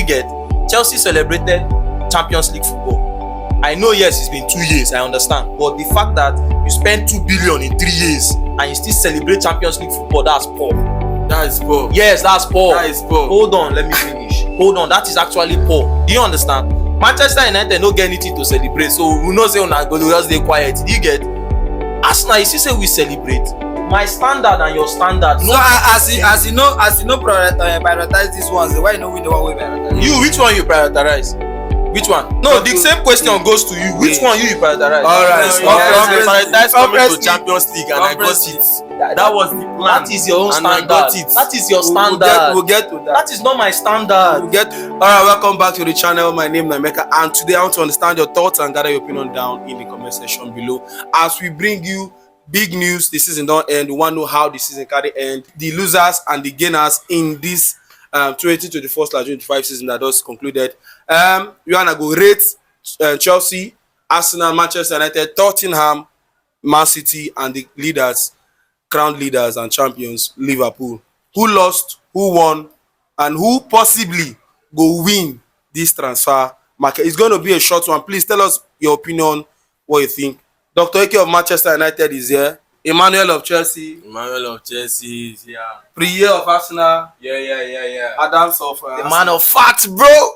you get? Chelsea celebrated Champions League football. I know, yes, it's been 2 years, I understand. But the fact that you spend 2 billion in 3 years and you still celebrate Champions League football, that's poor. That is poor. Yes, that's poor. That is poor. Hold on, let me finish. Hold on, that is actually poor. Do you understand? Manchester United no get anything to celebrate, so we know say una go just dey quiet. Do you get? Arsenal, you see say we celebrate. My standard and your standard. So as you know prioritize these ones, why you know we the one we prioritize? You, which one you prioritize? Which one? No, the same question goes to you. Which one you prioritize? Alright, prioritize coming to Champions League and I got it. That was the plan. That is your own standard. That is your standard. We'll get to that. That is not my standard. Alright, welcome back to the channel. My name is Emeka, and today I want to understand your thoughts and gather your opinion down in the comment section below. As we bring you big news, the season don't end. We want to know how the season can end. The losers and the gainers in this 2024/25 season that just concluded. We wanna go rate Chelsea, Arsenal, Manchester United, Tottenham, Man City, and the leaders, crowned leaders and champions, Liverpool. Who lost, who won, and who possibly go win this transfer market? It's going to be a short one. Please tell us your opinion, what you think. Dr. Ak of Manchester United is here. Emmanuel of Chelsea. Emmanuel of Chelsea is here. Priye of Arsenal. Yeah. Adams of The man of facts, bro.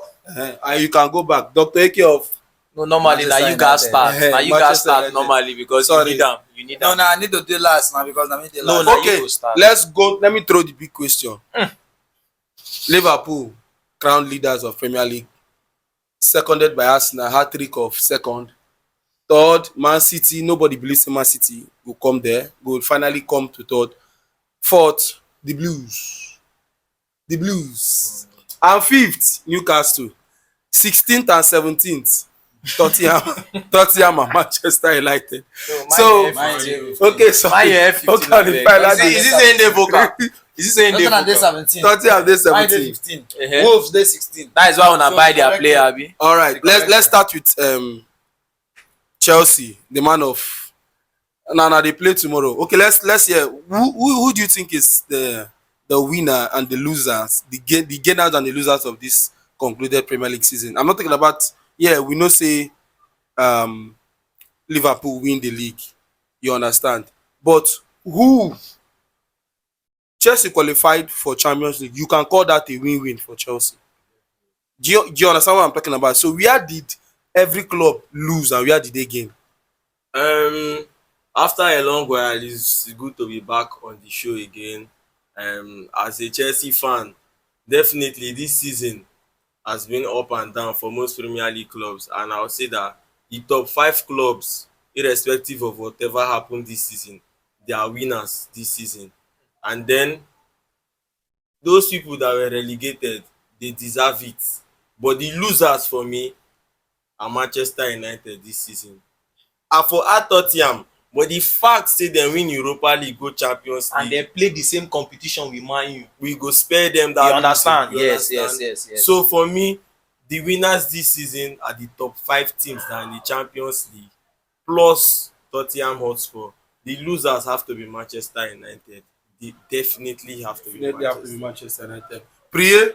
And you can go back. Dr. Ak of No, normally that you guys start. Now you guys start normally because you need them. You need them. No, I need to do last now because I need the last. No, okay, let's go. Let me throw the big question. Liverpool, crowned leaders of Premier League, seconded by Arsenal, hat-trick of second. Third, Man City. Nobody believes in Man City will come there. Will finally come to third. Fourth, the Blues. The Blues. And fifth, Newcastle. 16th and 17th, Tottenham and Manchester United. So, okay, so Is this saying they vocal? Is this saying they Tottenham day vocal? 17. Tottenham day 17. 15. Wolves day 16. That is why when I buy their player, abi. All right, let's start with Chelsea, the man of. No, they play tomorrow. Okay, let's hear who do you think is the winner and the losers, the gainers and the losers of this concluded Premier League season? I'm not talking about. Yeah, we know say Liverpool win the league. You understand? But who? Chelsea qualified for Champions League. You can call that a win-win for Chelsea. Do you understand what I'm talking about? So where did every club lose and where did they gain? After a long while, it's good to be back on the show again. As a Chelsea fan, definitely this season has been up and down for most Premier League clubs, and I'll say that the top 5 clubs, irrespective of whatever happened this season, they are winners this season. And then those people that were relegated, they deserve it. But the losers for me are Manchester United this season. And for Tottenham, but the fact say dem win Europa League, go Champions League, And they play the same competition with Man U. we go spare them that. You understand? You Yes. So for me, the winners this season are the top 5 teams that are in the Champions League, plus Tottenham Hotspur. The losers have to be Manchester United. They definitely have to be Manchester United. Priye?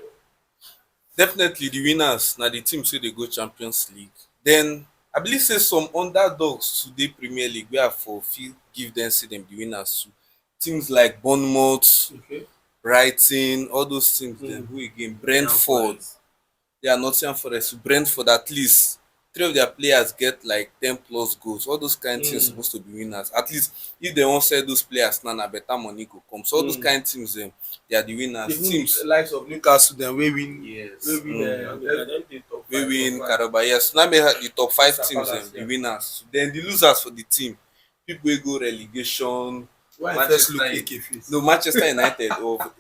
Definitely the winners na the teams wey dey go Champions League. Then I believe say some underdogs to the Premier League where for fit give them say them the winners too. Teams like Bournemouth, Brighton, all those teams. Then who again? Brentford. They are Nottingham Forest. Brentford, at least 3 of their players get like 10 plus goals. All those kind of teams supposed to be winners. At least if they won't sell those players now, better money go come. So all those kind of teams, they are the winners. Teams The likes of Newcastle, then we win. Yes. we win Carabao. Yes, now the top 5 teams, the winners. Then the losers for the team, people will go relegation. Manchester United.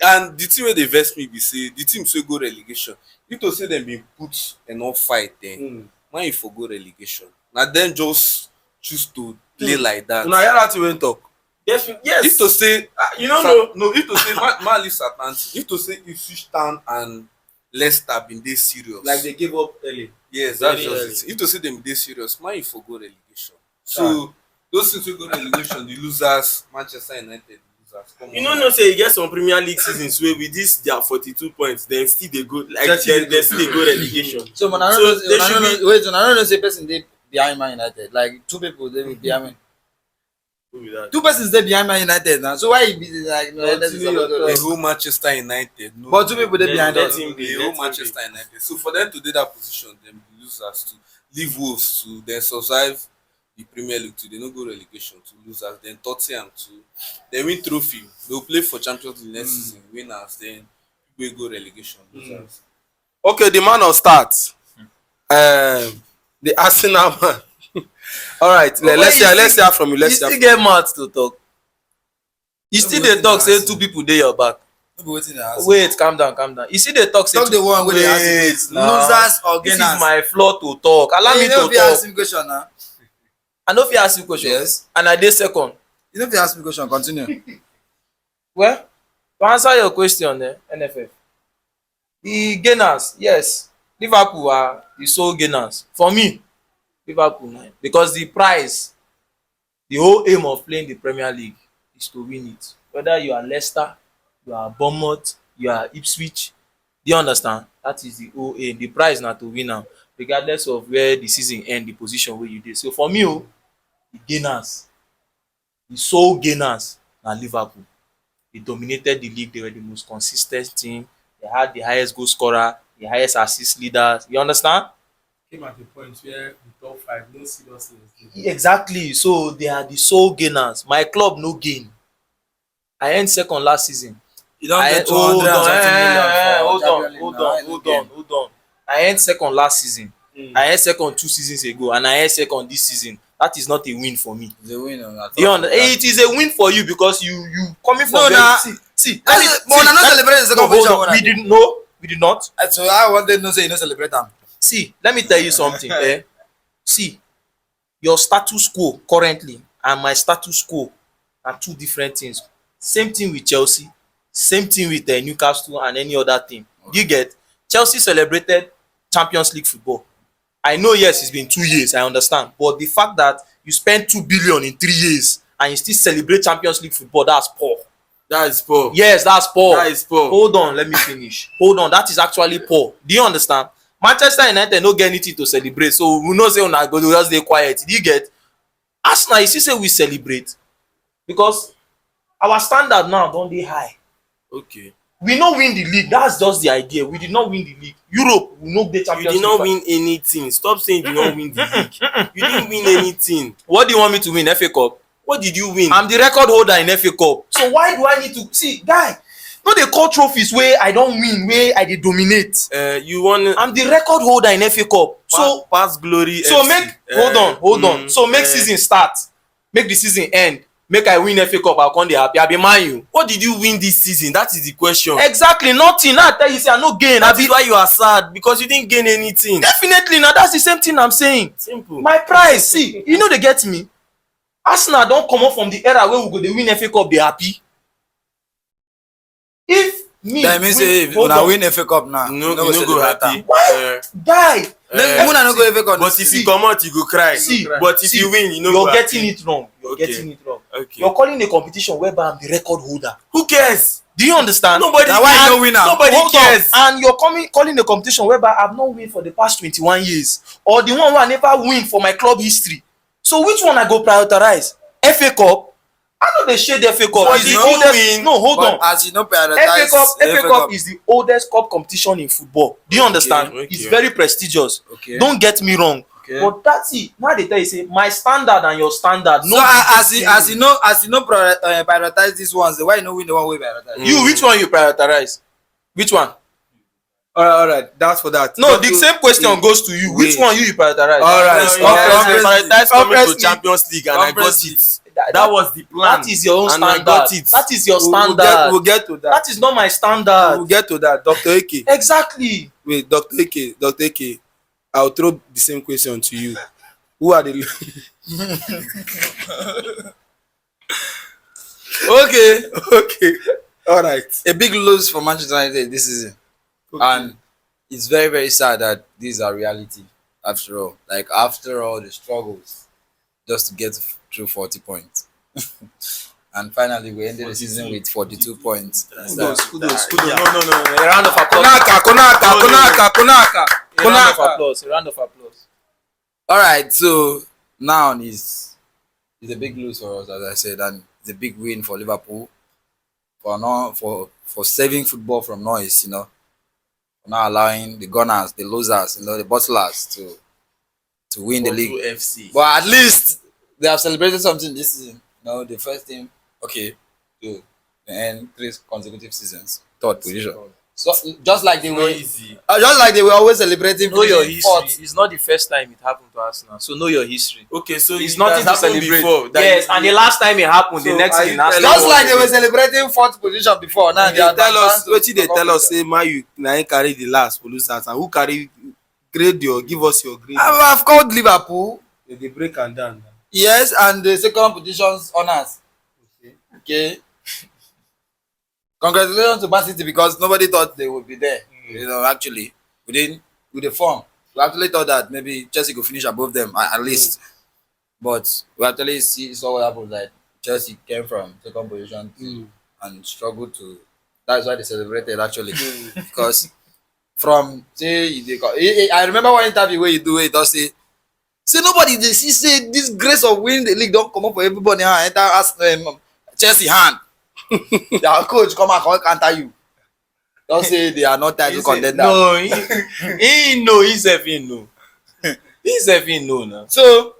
And the team where they vex me be say the teams will go relegation. If to say them be put enough fight then, when you for go relegation, now then just choose to play like that. Now hear that you went talk. Yes. If to say You don't know. if to say Man leaves Atlantic, if to say Ipswich Town and Leicester been dey serious, Like they gave up early. yes, that's Very just it. If to say them dey serious, man, you for go relegation. So those things will go relegation. The losers, Manchester United, the losers. Come You on. know say you get some Premier League seasons wey with this their 42 points dem still dey go like dem still dey go relegation. So una no So know they una should no be- know wait una no know say person dey behind Man United like two people dey behind Man. Who be that? Two persons dey behind Man United now so why you be like no let's The whole Manchester United. No, but two people dey behind Let us. him be, The let whole him Manchester United. So for them to do that position, them be losers to leave Wolves to then survive the Premier League to they no go relegation to losers, then Tottenham to they win trophy. They'll play for Champions League next season, winners, then people go relegation, losers. Okay, the man on start. The Arsenal man. All right, let's hear from you. You Let's hear still from get mouth to talk. You No still be dey wetin talk dey say ask two you. people dey your back. No be wetin dey ask. Wait, calm down, calm down. You still dey talk say Talk the one wey dey ask wait you. now. Losers or This gainers? is my floor to talk. Allow me You no to fit talk. ask me question now. I no fit ask you question. Yes. And I dey second. You no fit ask me question continue. Well, to answer your question, NFF, the gainers, yes, Liverpool are the sole gainers. For me, Liverpool, because the prize, the whole aim of playing the Premier League is to win it. Whether you are Leicester, you are Bournemouth, you are Ipswich, do you understand? That is the whole aim. The prize na to win am, regardless of where the season end, the position wey you dey. So for me, the gainers, the sole gainers na Liverpool. They dominated the league. They were the most consistent team. They had the highest goal scorer, the highest assist leaders. You understand? Came at a point where the top five, no seriousness. Exactly. So they are the sole gainers. My club no gain. I end second last season. You don I get 200 and something million for Champions League now. hold on. I end second last season. I end second 2 seasons ago, and I end second this season. That is not a win for me. It's a win on that. It is a win for you because you coming from No, very nah. see. But una no celebrate the second hold position. on. We did not. So I want them to know say you no celebrate am. See, let me tell you something. See, your status quo currently and my status quo are two different things. Same thing with Chelsea, same thing with Newcastle and any other team. You get? Chelsea celebrated Champions League football. I know, yes, it's been 2 years, I understand. But the fact that you spend 2 billion in 3 years and you still celebrate Champions League football, that's poor. That is poor. Yes, that's poor. That is poor. Hold on, let me finish. Hold on, that is actually poor. Do you understand? Manchester United no get anything to celebrate, so we know say una go just dey quiet. Do you get? Arsenal, you see say we celebrate because our standard now don dey high. Okay. We no win the league, that's just the idea. We did not win the league. Europe, we no dey Champions You League. did not win anything. Stop saying you did not win the league. You didn't win anything. What do you want me to win? FA Cup? What did you win? I'm the record holder in FA Cup. So why do I need to see, guy? No dey call trophies wey I don win, wey I dey dominate. You won. I'm the record holder in FA Cup. So past glory. so FC. make hold on. So make season start, make the season end, make I win FA Cup. I come dey happy. I be Man U. What did you win this season? That is the question. Exactly, nothing. Now I tell you say I no gain. That is why you are sad because you didn't gain anything. Definitely now that's the same thing I'm saying. Simple. My price, see, you know they get me. Arsenal don comot from the era wey we go dey win FA Cup dey happy. If me That means say if hold una on. win FA Cup now, You no you no go celebrate happy. am. Why? Guy, Una no go FA Cup. But if you come out, you go cry. see, But if see, you win, you know you're go getting happy. it wrong. You're Okay. getting it wrong. Okay. You're calling a competition whereby I'm the record holder. Who cares? Do you understand? Nobody. Na why you cares. no win am? Nobody Hold cares. on. And you're calling a competition whereby I've not win for the past 21 years, or the one where I never win for my club history. So which one I go prioritize? FA Cup? I know they share the FA Cup. But It's if the you oldest. win- No, hold on. But as you no FA prioritize Cup is the oldest cup competition in football. Do you understand? okay. It's very prestigious. Okay. Don't get me wrong. Okay. But that's it. Now they tell you say my standard and your standard. So as you no prioritize these ones, why you no win the one wey prioritize? You which one you prioritize? Which one? All right. That's for that. No, Just the to- same question goes to you. Which Wait. one you prioritize? All right. You Okay. prioritize coming to Obviously- Champions League and I got Obviously. it. That was the plan. That is your own And I standard. got it. That is your We'll standard. get to that. That is not my standard. We'll get to that. Dr. Eke. Exactly. Wait, Dr. Eke. I'll throw the same question to you. Who are the Okay. Okay. All right. A big lose for Manchester United this season. Okay. And it's very, very sad that these are reality after all. Like after all the struggles just to get through 40 points. And finally, we ended the season with 42 points. Kudos. No. A round of applause. Konaka. A round of applause. All right, so now is a big lose for us, as I said, and it's a big win for Liverpool for saving football from noise. For not allowing the Gunners, the losers, the bottlers to win the league. FC. But at least they have celebrated something this season. The first team, to end 3 consecutive seasons, third position. So just like they Not were, easy. just like they were always celebrating. Know your finishing fourth. history. It's not the first time it happened to Arsenal. So know your history. Okay, so It's it nothing has to happened celebrate. before. Yes, and the last time it happened, the So next are thing you Arsenal Just won like they the were league. celebrating fourth position before. Now They tell us advanced wetin to they tell us second say man you na him carry the last for losers and who carry grade your give us your grade. position. I've called Liverpool, They break am down. yes, and the second position's honors. Okay. Congratulations to Man City because nobody thought they would be there. Actually, with the form, we actually thought that maybe Chelsea could finish above them at least. But we actually saw what happened. That Chelsea came from second position and struggled to. That's why they celebrated actually because from I remember one interview where you do it. Don't say nobody they see say this grace of winning the league don't come up for everybody and enter Chelsea hand. Their coach come and counter you. Don't say they are not title contenders. No, he know. He sef he know. He sef he know now. So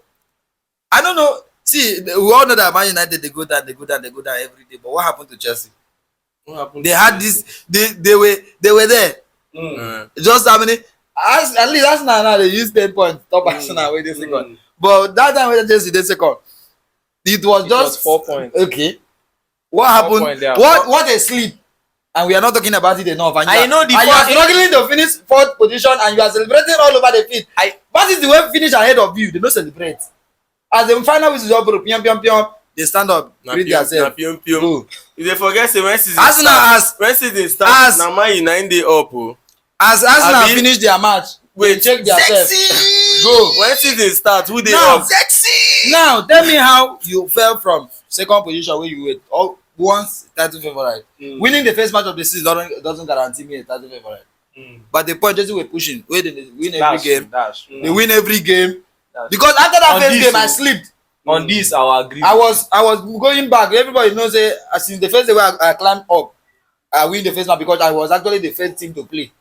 I don't know. See, we all know that Man United they go down every day. But what happened to Chelsea? What happened They to had Chelsea? this. They were there. Just how many? At least Arsenal now they use 10 points. Top Arsenal wait a second. But that time when Chelsea they second, it was just 4 points. okay. What 4 happened? point there. What a sleep. And we are not talking about it enough. And I know the and you are fourth- struggling to finish fourth position and you are celebrating all over the field. What is the way finish ahead of you? They don't celebrate. As the final whistle up, pion, they stand up, Na greet pium themselves. pium. Go. If they forget say when season Arsenal start, when season start, na Man United dey up o. As Arsenal Abi? finish their match, they check themselves. Go. When season start, who dey Now, up? now tell me how you fell from second position where you were once title favorite. Winning the first match of the season doesn't guarantee me a title favorite. But the point Chelsea were pushing, where they win every game. That's true. They win every game. That's Because after that On first this, game, I oh. slept. On this, I will agree. I was going back. Everybody knows since the first day where I climbed up, I win the first match because I was actually the first team to play.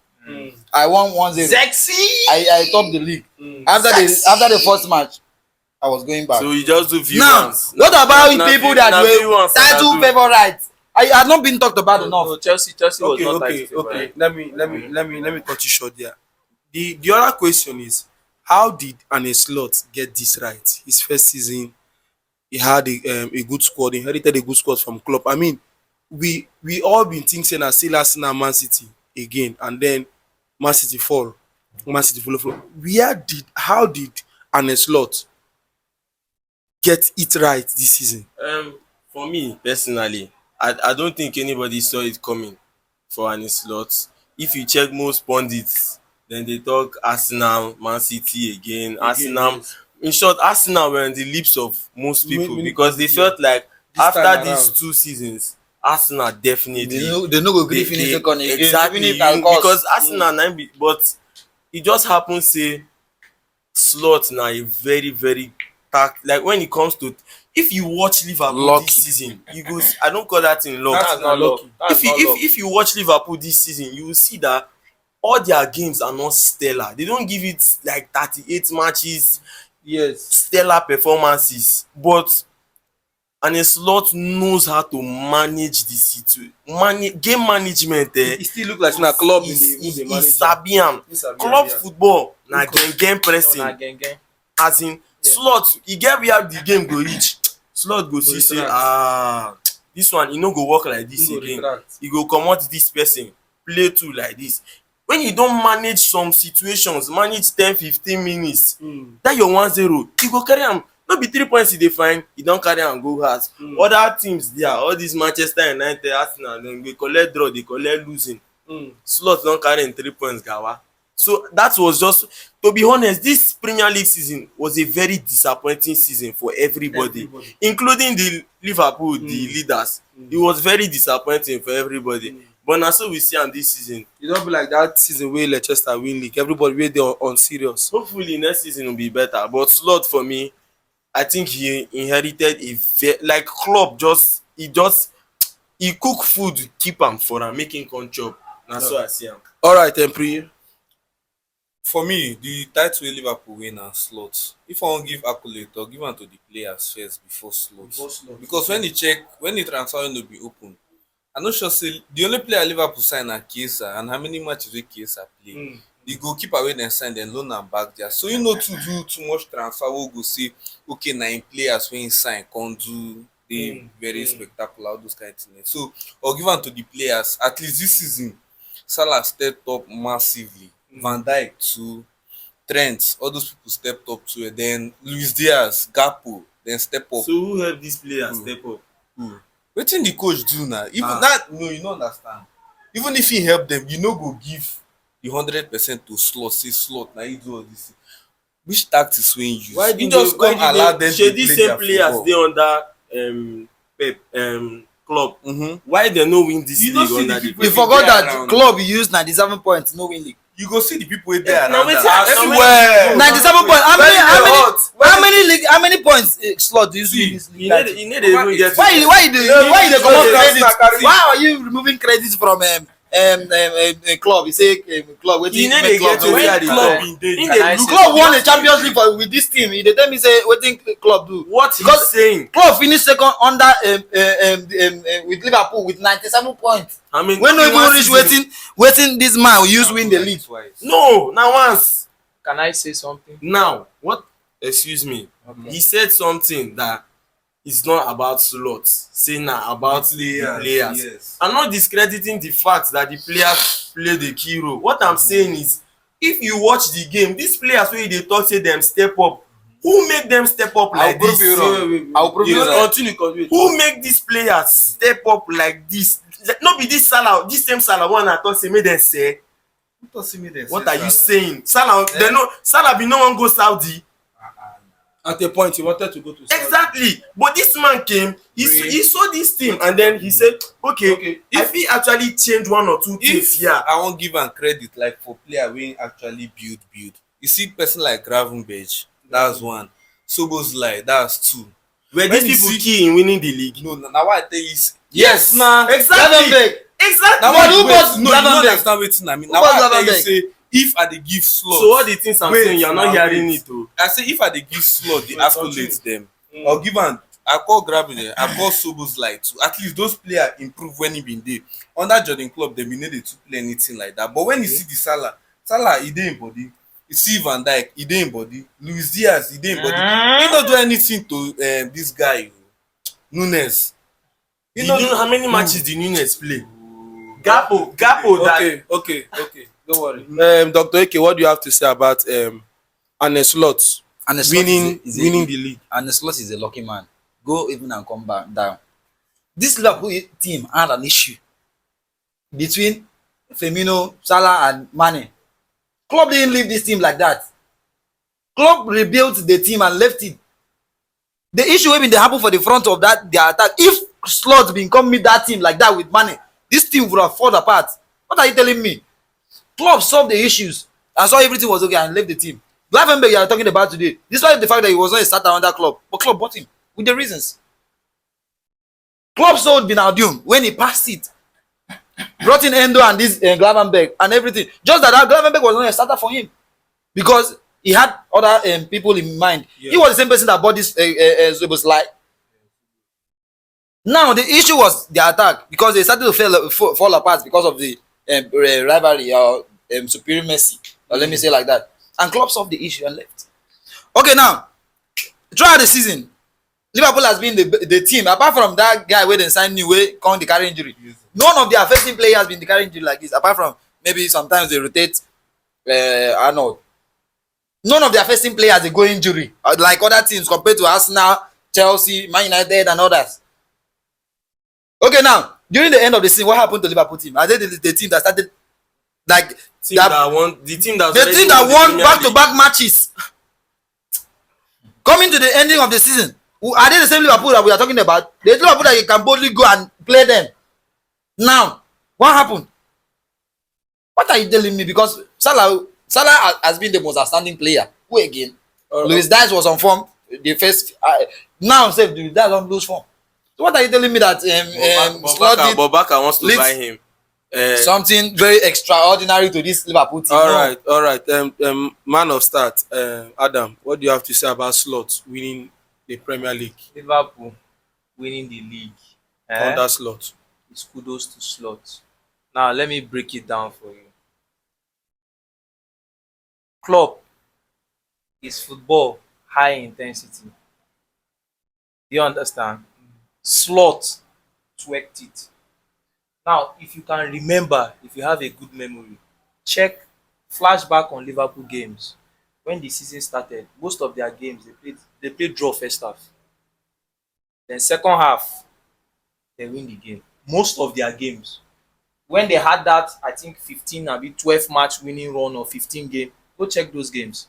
I won 1-0. Sexy. I topped the league. After the first match, I was going back. So you just do view Now, ones. what about Na people view- that na view were ones title na do. favorites? I had not been talked about enough. No, Chelsea was Okay, not okay, title okay. favorite. Let me cut you short there. The other question is, how did Arne Slot get this right? His first season, he had a good squad, inherited a good squad from Klopp. I mean, we all been thinking that still Arsenal, Man City again, and then Man City fall. Man City follow. How did Arne Slot get it right this season? For me personally, I don't think anybody saw it coming for Arne Slot. If you check most pundits, then they talk Arsenal, Man City again. Arsenal, yes. in short, Arsenal were on the lips of most people Many because they people, felt like This after time these around. 2 seasons, Arsenal definitely They no go gree finish second again. exactly Even if na cost. because Arsenal na be but e just happen say Slot na a very very like when it comes to if you watch Liverpool Lucky. this season you go I don't call that thing luck. That's not luck. That's not luck. If you watch Liverpool this season you will see that all their games are not stellar. They don't give it like 38 matches Yes. stellar performances but Arne Slot knows how to manage the situation. Game management It still look like na club in the he sabi am. Club football na gen pressing Na genge. as in Slot e get where the game go reach Slot go see say this one e no go work like this again e go comot this person play two like this. When you don manage some situations manage 10-15 minutes that your 1-0 you go carry am no be 3 points you dey find you don carry am go house. Other teams there all these Manchester United Arsenal dem dey collect draw dey collect losing. Slot don carry im 3 points gawa So that was just, to be honest, this Premier League season was a very disappointing season for everybody. Including the Liverpool, the leaders. It was very disappointing for everybody. But na so we see am this season. E don be like that season wey Leicester win league, everybody wey dey on serious. Hopefully next season will be better. But Slot, for me, I think he inherited like Klopp he cook food, keep am for am, make him come chop. Na so I see am. Alright, Empri. For me, the title wey Liverpool win na Slot. If I wan give accolade, I'll give am to the players first before Slot. Because when the transfer window be open, I no sure say the only player Liverpool sign na Chiesa, and how many matches wey Chiesa play. The goalkeeper wey dem sign dem loan am back there. So you no too do too much transfer wey go say okay na im players wey im sign come do dey very spectacular, all those kind of things. So I'll give am to the players. At least this season, Salah stepped up massively. Van Dijk too, Trent, all those people stepped up too. And then Luis Diaz, Gakpo, then step up. So who help these players step up? Wetin the coach do now? Even that, no, you no understand. Even if he help them, you no go give the 100% to Slot. Say Slot, now he do all this. Which tactics wey he use? Why He did just come allow them to play these their same players football. dey under Pep club? Why they no win this You no league see the under the people You wey forgot dey that around. club used 97 points, no win league. You go see the people wey dey Na around wetin am. Everywhere. 97 points. How many points Slot do you see in this he league? no dey even get. Why you dey comot no, credit? that's not Why are you removing credit from club? You say club He wetin no dey make club get no where win? the Club club bin dey he there. dey look. Club won a Champions League with this team. He dey tell me say wetin club do. What he Because saying? club finish second under with Liverpool with 97 points. I mean, Wey no in one even reach season- wetin this man use win the league. No, na once. Can I say something? Now, what? Excuse me. Okay. He said something that it's not about slots. Say now about the players. Yes. I'm not discrediting the fact that the players play the key role. What I'm saying is, if you watch the game, these players wey dey talk say them step up, who make them step up I will like prove this? you wrong. I will prove you wrong. Continue. Who make these players step up like this? No be this Salah, this same Salah one I talk say make them say. What are you saying? Salah, they know Salah be no one go Saudi. At a point, he wanted to go to Saudi. Exactly. But this man came, he saw this team, and then he said, okay, if he actually change one or two things If here. I wan give am credit like for player wey actually build. You see person like Gravenberch, that's one. Szoboszlai, that's two. Were when these you people see- key in winning the league? No, na why I tell you is Yes. na Exactly. Gravenberch. Exactly. na why who wait, bought no, you no Gravenberch? understand wetin I mean. Who Na why bought I tell you Gravenberch? say if I dey give Slot. So all the things I'm Wait, saying, you're not now hearing wait. it too. I say if I dey give Slot the Wait, accolades dem, I'll give am. I call Gravenberch, I call Szoboszlai too. At least those players improve when he been dey. Under Jordan Klopp, dem bin no dey too play anything like that. But when you see the Salah e dey im body. You see Van Dijk, e dey im body. Luis Diaz, e dey im body. He no do anything to this guy Nunes. You know how many matches did Nunes play? Gakpo that Okay. Don't worry. Dr. Eke, what do you have to say about Arne Slot And the Slot winning the league? And the Slot is a lucky man. Go even and come back down. This Liverpool team had an issue between Firmino, Salah, and Mane. Klopp didn't leave this team like that. Klopp rebuilt the team and left it. The issue wey bin dey happen for the front of that their attack. If Slot bin come meet that team like that with Mane, this team would have fallen apart. What are you telling me? Klopp solved the issues and saw everything was okay and left the team. Gravenberch you are talking about today, despite the fact that he was not a starter under Klopp, but Klopp bought him with the reasons. Klopp sold Wijnaldum when he passed it, brought in Endo and this Gravenberch and everything. Just that Gravenberch was not a starter for him because he had other people in mind. He was the same person that bought this Szoboszlai. Now the issue was the attack because they started to fall apart because of the rivalry or supremacy, or let me say like that. And Klopp solved the issue and left. Okay, now throughout the season, Liverpool has been the team apart from that guy where they signed new way come the carry injury. None of their first team players has been the carry injury like this. Apart from maybe sometimes they rotate Arnold. None of their first team players they go injury like other teams compared to Arsenal, Chelsea, Man United, and others. Okay, now during the end of the season, what happened to Liverpool team? Are they the team that started Like Team that, that won the team that's the already team that the won Premier back-to-back matches coming to the ending of the season. Are they the same Liverpool that we are talking about? The Liverpool that you can boldly go and play them. Now, what happened? What are you telling me? Because Salah has been the most outstanding player. Who again? Luis Diaz was on form. The first now say Luis Diaz on lose form. So what are you telling me that Slot did But Baka wants to leads buy him. something very extraordinary to this Liverpool team? All No. right, all right. Man of start, Adam, what do you have to say about Slot winning the Premier League Liverpool winning the league. under Slot? It's kudos to Slot. Now let me break it down for you. Club is football high intensity. Do you understand? Slot twerked it. Now, if you can remember, if you have a good memory, check flashback on Liverpool games. When the season started, most of their games they played draw first half. Then second half, they win the game. Most of their games. When they had that, I think 15 maybe 12 match winning run or 15 game, go check those games.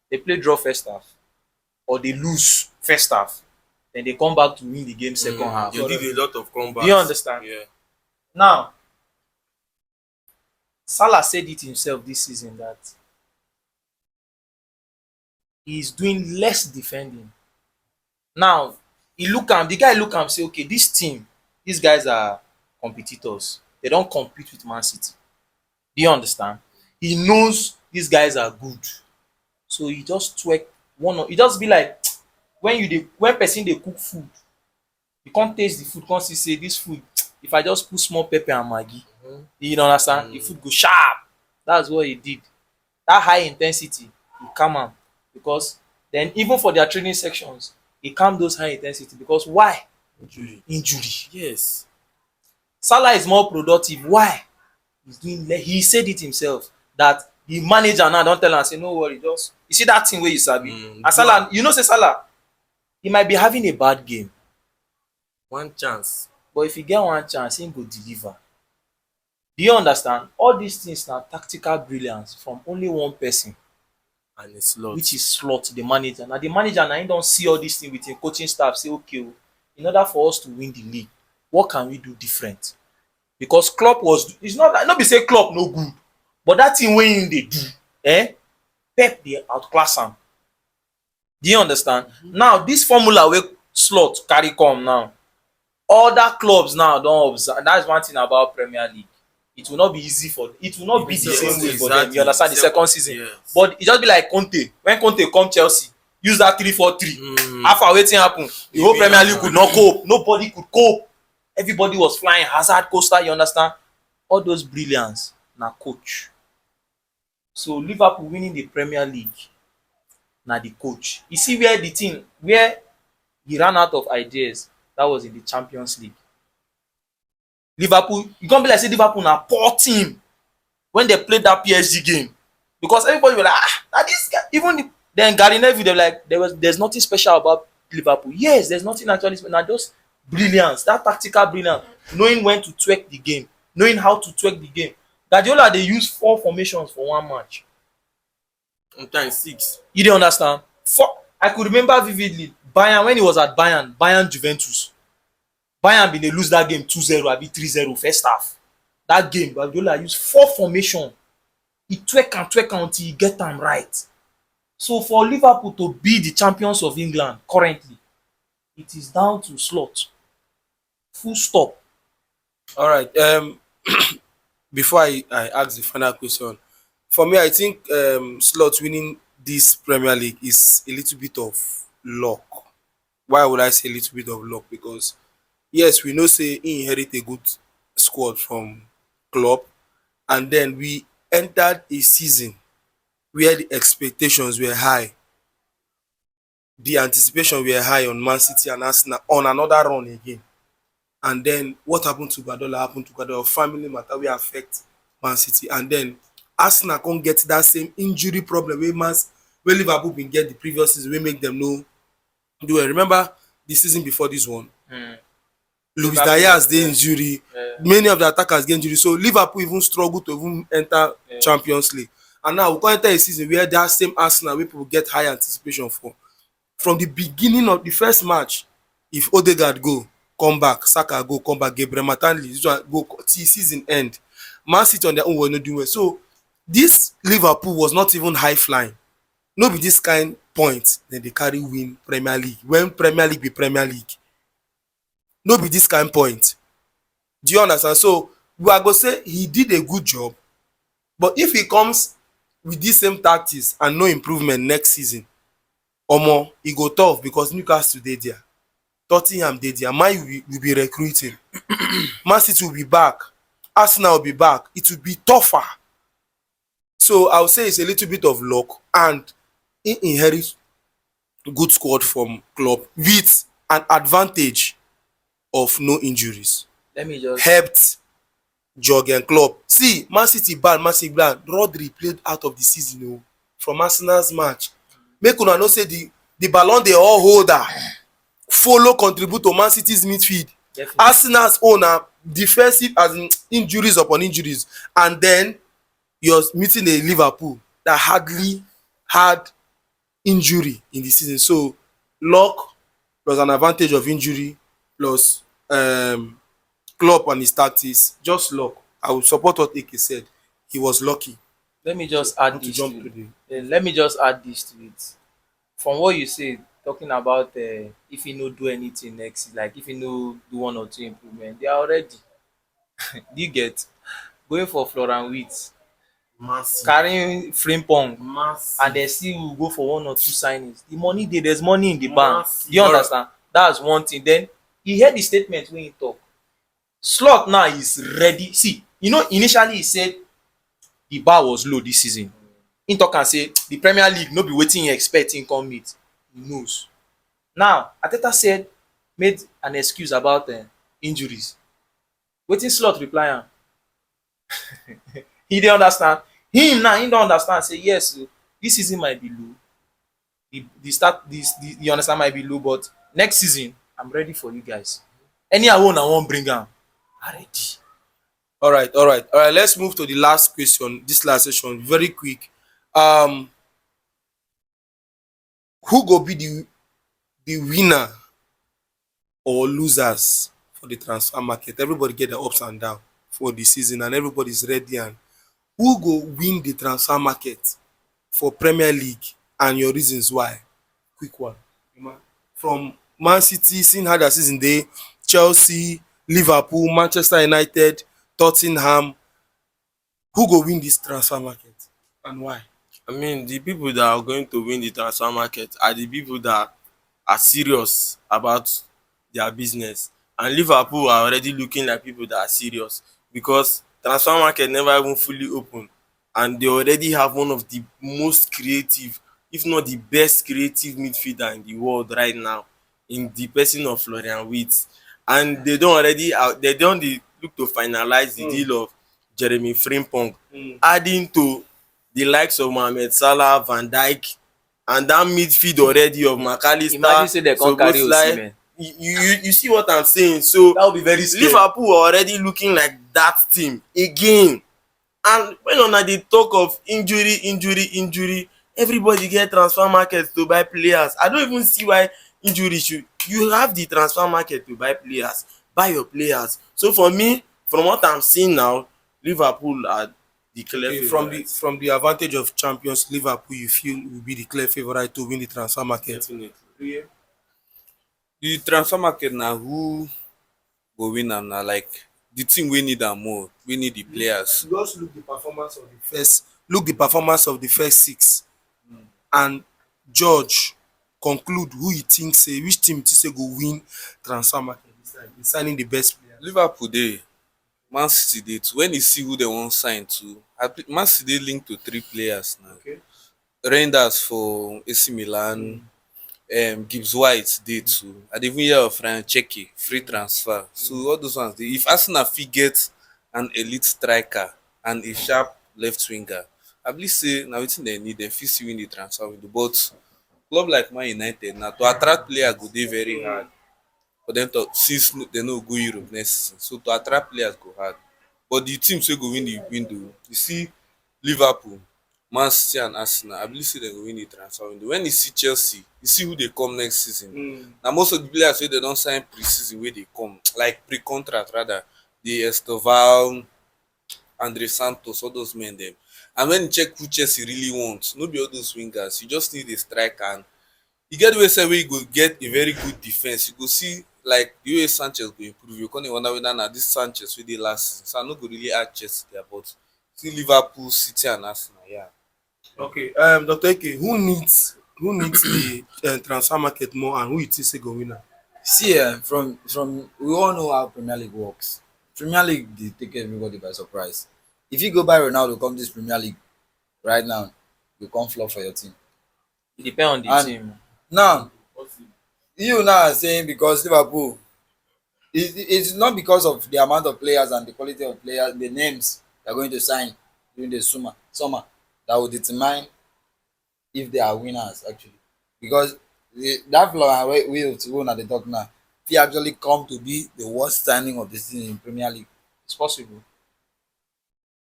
They play draw first half or they lose first half. Then they come back to win the game second half. You give a lot of comebacks. Do you understand? Yeah. Now, Salah said it himself this season that he's doing less defending. Now, the guy look am say, okay, this team, these guys are competitors. They don't compete with Man City. Do you understand? He knows these guys are good. So he just twerk he just be like when person dey cook food, you can't taste the food, can't see say this food, if I just put small pepper and maggi, you understand? The food go sharp. That's what he did. That high intensity, he calm am because then even for their training sections, he calm those high intensity because why? Injury. Yes. Salah is more productive. Why? He said it himself that the manager now don tell am say no worry, just you see that thing wey you sabi. And Salah, you know say Salah, he might be having a bad game, One chance. but if he get one chance, him go deliver. Do you understand? All these things na tactical brilliance from only one person, And it's Slot. which is Slot, the manager. Na the manager na him don see all these things with him coaching staff say okay o, in order for us to win the league, what can we do different? Because Klopp it's not be say Klopp no good, but that thing wey him dey do, Pep dey outclass am. Do you understand? Now this formula wey Slot carry come now, other clubs now don observe. That's one thing about Premier League. It will not be easy it will not be the same way for them. You understand? The second season, Yes. but it just be like Conte. When Conte come Chelsea, use that 3-4-3. After wetin happen, the whole Premier League could not cope. Nobody could cope. Everybody was flying hazard coaster. You understand? All those brilliance na coach. So Liverpool winning the Premier League na the coach. You see where he ran out of ideas, that was in the Champions League. Liverpool, you can't be like say Liverpool na poor team when they played that PSG game, because everybody was like, na this guy. Even then Gary Neville, they were like, there's nothing special about Liverpool. Yes, there's nothing actually special. Na just brilliance, that tactical brilliance, knowing when to twerk the game, knowing how to twerk the game. Guardiola dey use 4 formations for one match. Sometimes 6. You dey understand? I could remember vividly Bayern when he was at Bayern Juventus. Bayern bin dey lose that game 2-0 abi 3-0 first half. That game Guardiola use 4 formation. He twerk am until he get am right. So for Liverpool to be the champions of England currently, it is down to Slot. Full stop. All right. Before I ask the final question, for me, I think Slot winning this Premier League is a little bit of luck. Why would I say a little bit of luck? Because yes, we know say he inherit a good squad from Klopp, and then we entered a season where the expectations were high, the anticipation were high on Man City and Arsenal on another run again. And then what happened to Guardiola happened to Guardiola. Family matter will affect Man City, and then Arsenal can't get that same injury problem where Liverpool been get the previous season. We make them know do it. Remember the season before this one, Luis Liverpool, Diaz dey yeah. injury, Yeah. many of the attackers get injury, so Liverpool even struggle to even enter Champions League. And now we come enter a season where that same Arsenal wey people get high anticipation for, from the beginning of the first match, if Odegaard go come back, Saka go come back, Gabriel Martinelli this one go till season end, Man City on their own were not doing well. So this Liverpool was not even high flying. No be this kind point dem dey carry win Premier League when Premier League be Premier League. No be this kind point. Do you understand? So we are go say he did a good job, but if he comes with this same tactics and no improvement next season, omo e go tough because Newcastle dey there, Tottenham dey there, Man U will be recruiting, Man City will be back, Arsenal will be back. It will be tougher. So I would say it's a little bit of luck, and he inherit good squad from club with an advantage of no injuries. Let me just Helped Jurgen Klopp. See, Man City bad, Man City bad. Rodri played out of the season from Arsenal's match. Make una know say the Ballon d'Or holder follow contribute to Man City's midfield. definitely. Arsenal's own na defensive as in injuries upon injuries, and then you're meeting a Liverpool that hardly had injury in the season. So luck plus an advantage of injury plus Klopp and his tactics, just luck. I would support what Ike said. He was lucky. Let me just add To this jump to to it. the Let me just add this to it. From what you said, talking about if you no do anything next, like if you no do one or two improvement, they are already. Do you get going for Florian Wirtz, Massive. carrying Frimpong, Massive. and then still will go for one or two signings. The money dey, there's money in the bank. Massive. Do you understand? That's one thing. Then he heard the statement when he talk. Slot now is ready. See, you know, initially he said the bar was low this season. He talk am say the Premier League no be wetin he expect him come meet. He knows. Now, Ateta said, made an excuse about injuries. Wetin Slot reply am? He dey understand. Him now, he don understand say yes, this season might be low. The start this you understand might be low, but next season I'm ready for you guys. Anyhow una wan bring am, I ready. All right. Let's move to the last question. This last session, very quick. Who go be the winner or losers for the transfer market? Everybody get the ups and downs for the season, and everybody's ready. And who go win the transfer market for Premier League and your reasons why? Quick one. From Man City, seeing how their season dey, Chelsea, Liverpool, Manchester United, Tottenham. Who go win this transfer market and why? I mean, the people that are going to win the transfer market are the people that are serious about their business. And Liverpool are already looking like people that are serious because transfer market never even fully open. And they already have one of the most creative, if not the best creative midfielder in the world right now, in the person of Florian Wirtz. And they don't dey look to finalize the deal of Jeremy Frimpong, adding to the likes of Mohamed Salah, Van Dijk, and that midfield already of McAllister, Imagine say they come carry Szoboszlai. Osimhen. You see what I'm saying? So That would be very scary. Liverpool are already looking like that team again. And when una dey talk of injury, everybody get transfer market to buy players. I don't even see why injury should. You have the transfer market to buy players, buy your players. So for me, from what I'm seeing now, Liverpool are the clear Okay, favourites. from the advantage of champions, Liverpool, you feel will be the clear favourite to win the transfer market. Definitely. The transfer market na who go win am na like the team wey need am more, wey need the players. Just look the performance of the first six and judge, conclude who you think say, which team you think say go win transfer market this time in signing the best players. Liverpool dey, Man City dey too. When you see who they wan sign to, Man City dey linked to 3 players now. Okay. Reinders for AC Milan, Gibbs White dey too. I dey even hear of Ryan Cherki, free transfer. So all those ones dey. If Arsenal fit get an elite striker and a sharp left winger, I believe say na wetin dem need, dem fit still win the transfer window. But club like Man United na to attract player go dey very hard. for them to since they no go Europe next season. So to attract players go hard. But the teams wey go win the window, you see Liverpool, Man City and Arsenal, I believe say dem go win the transfer window. When you see Chelsea, you see who dey come next season. Na most of the players wey dem don sign pre-season wey dey come, like pre-contract rather, the Esteval, Andre Santos, all those men dem. And when you check who Chelsea really want, no be all those wingers, you just need a striker. And e get way sef wey you go get a very good defence. You go see like the way Sanchez go improve. You come dey wonder whether na this Sanchez wey dey last season. So I no go really add Chelsea there, but see Liverpool, City and Arsenal, yeah. Okay, Dr. Eke, who needs the transfer market more, and who you think say go win am? See, from we all know how Premier League works. Premier League dey take everybody by surprise. If you go buy Ronaldo come this Premier League right now, you come flop for your team. It depend on the And team. now, you now are saying because Liverpool, it's not because of the amount of players and the quality of players, the names they are going to sign during the summer that will determine if they are winners actually. Because that Florian Wirtz who at the top now, he actually come to be the worst signing of the season in Premier League. It's possible.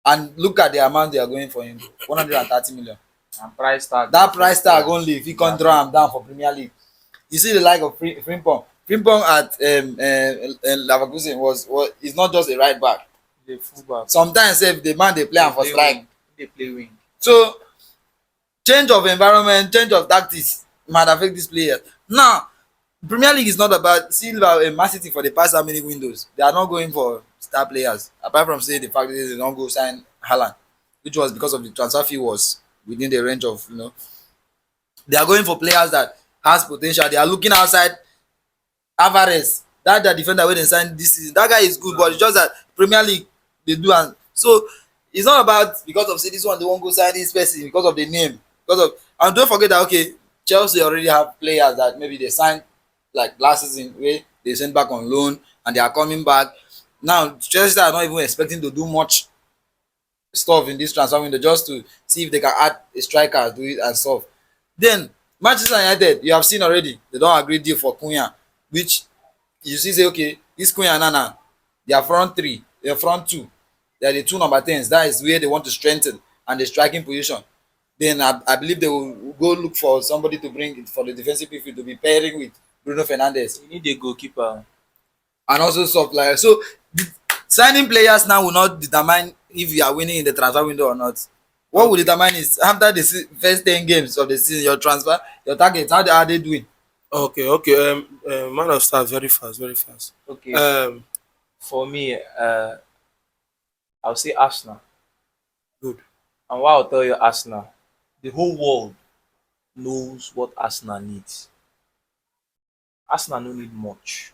And look at the amount they are going for him, 130 million. And price tag. That price tag only, if you can draw him down for Premier League. You see the like of Frimpong. Frimpong at Leverkusen was is not just a right back. The fullback. Sometimes if the man they play am for strike. They play wing. So change of environment, change of tactics might affect these players. Now, Premier League is not about see Man City for the past how many windows. They are not going for star players. Apart from say the fact that they don't go sign Haaland, which was because of the transfer fee was within the range of they are going for players that has potential. They are looking outside Alvarez, that the defender wey dem sign this season. That guy is good, but it's just that Premier League dey do am. So it's not about because of say this one they wan go sign this person because of the name. Because of and don't forget that okay, Chelsea already have players that maybe they signed like last season wey they sent back on loan and they are coming back. Now Chelsea are not even expecting to do much stuff in this transfer window just to see if they can add a striker, do it and stuff. Then Manchester United, you have seen already, they don agree deal for Cunha, which you see say okay, this Cunha Nana, their front three, their front two, they are the two number 10s. That is where they want to strengthen and the striking position. Then I believe they will go look for somebody to bring it for the defensive midfield to be pairing with Bruno Fernandes You need a goalkeeper. and also stuff like that. So signing players now will not determine if you are winning in the transfer window or not. What will determine is after the first 10 games of the season, your transfer, your targets, how are they doing? Okay. Man of stars, very fast. Okay. Um, For me, I'll say Arsenal. Good. And why I'll tell you Arsenal, the whole world knows what Arsenal needs. Arsenal no need much.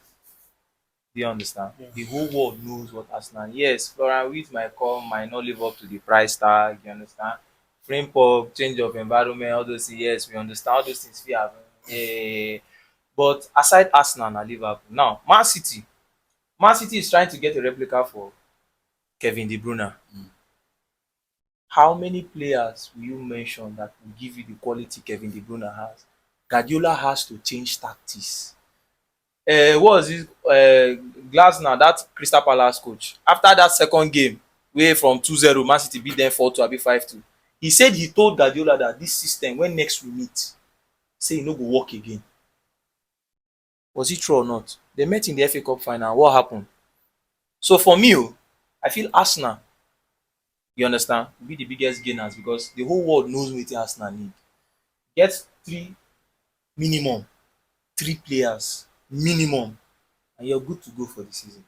Do you understand? Yeah. The whole world knows what Arsenal. Yes, Florian Wirtz might not live up to the price tag. You understand? Frame up, change of environment, all those things. Yes, we understand all those things we have. But aside Arsenal and Liverpool, now Man City is trying to get a replica for Kevin De Bruyne. How many players will you mention that will give you the quality Kevin De Bruyne has? Guardiola has to change tactics. What was this? Glasner, that Crystal Palace coach, after that second game, where from 2-0, Man City beat them 4-2, abi 5-2. He said he told Guardiola that this system, when next we meet, say e no go work again. Was it true or not? They met in the FA Cup final. What happened? So for me, I feel Arsenal, you understand, will be the biggest gainers because the whole world knows wetin Arsenal need. Get minimum three players minimum and you're good to go for the season.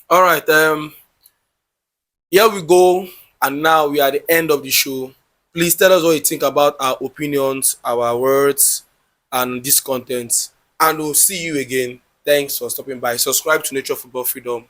All right. Here we go, and now we are at the end of the show. Please tell us what you think about our opinions, our words, and this content. And we'll see you again. Thanks for stopping by. Subscribe to Nature Football Freedom.